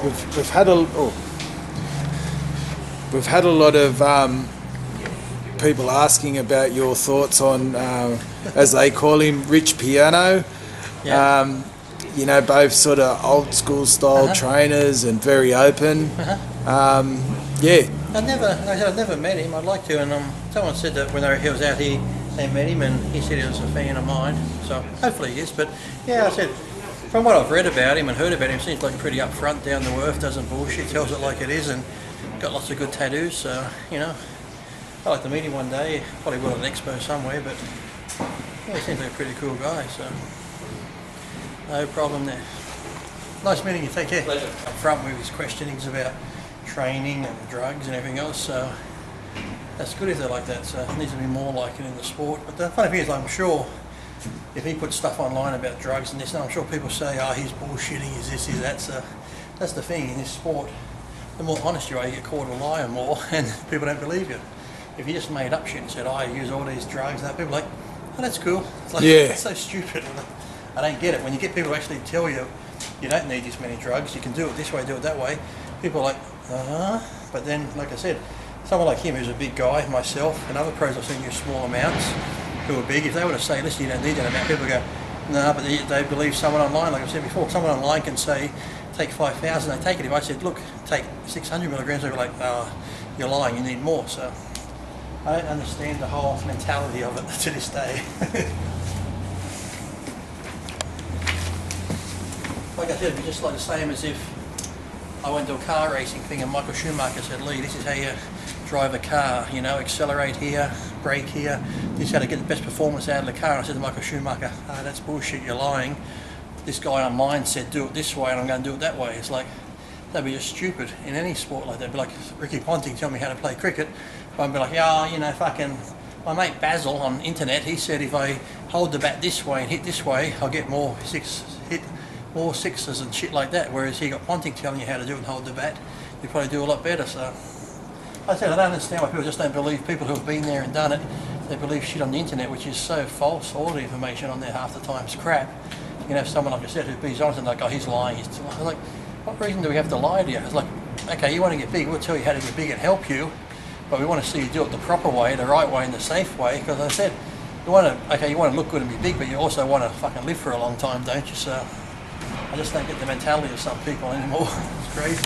we've had a lot of people asking about your thoughts on, as they call him, Rich Piano. Yeah. You know, both sort of old school style trainers and very open. Yeah. I've never met him. I'd like to, and someone said that when he was out here, they met him, and he said he was a fan of mine. So hopefully he is. But yeah, I said, from what I've read about him and heard about him, seems like pretty upfront, down to earth, doesn't bullshit, tells it like it is, and got lots of good tattoos. So you know, I'd like to meet him one day. Probably will at an expo somewhere, but yeah, he seems like a pretty cool guy. So no problem there. Nice meeting you. Take care. Pleasure. Up front with his questionings about training and drugs and everything else, so that's good if they're like that. So it needs to be more like it in the sport. But the funny thing is, I'm sure if he puts stuff online about drugs and this, and I'm sure people say, oh, he's bullshitting, he's this, he's that. So that's the thing in this sport. The more honest you are, you get caught a liar more, and people don't believe you. If you just made up shit and said, oh, I use all these drugs, and that, people are like, oh, that's cool. It's like, yeah, that's so stupid. I don't get it. When you get people who actually tell you, you don't need this many drugs, you can do it this way, do it that way, people are like, but then, like I said, someone like him who's a big guy, myself, and other pros I've seen use small amounts who are big, if they were to say, listen, you don't need that amount, people go, no, but they believe someone online, like I said before, someone online can say, take 5,000, they take it. If I said, look, take 600 milligrams, they'd be like, oh, you're lying, you need more. So I don't understand the whole mentality of it to this day. Like I said, it'd be just like the same as if I went to a car racing thing and Michael Schumacher said, Lee, this is how you drive a car, you know, accelerate here, brake here, this is how to get the best performance out of the car. And I said to Michael Schumacher, oh, that's bullshit, you're lying. This guy online said do it this way and I'm going to do it that way. It's like, that'd be just stupid in any sport like that. It'd be like Ricky Ponting tell me how to play cricket. I'd be like, yeah, you know, fucking, my mate Basil on internet, he said if I hold the bat this way and hit this way, I'll get more sixes and shit like that, whereas he got Ponting telling you how to do it and hold the bat, you probably do a lot better. So I said I don't understand why people just don't believe people who have been there and done it. They believe shit on the internet, which is so false. All the information on there half the time's crap. You know, someone like I said who be honest and like, oh, he's lying, he's lying. I'm like, what reason do we have to lie to you? It's like, okay, you want to get big, we'll tell you how to get big and help you, but we want to see you do it the proper way, the right way and the safe way, because I said, you want to look good and be big, but you also want to fucking live for a long time, don't you? So I just don't get the mentality of some people anymore. It's crazy.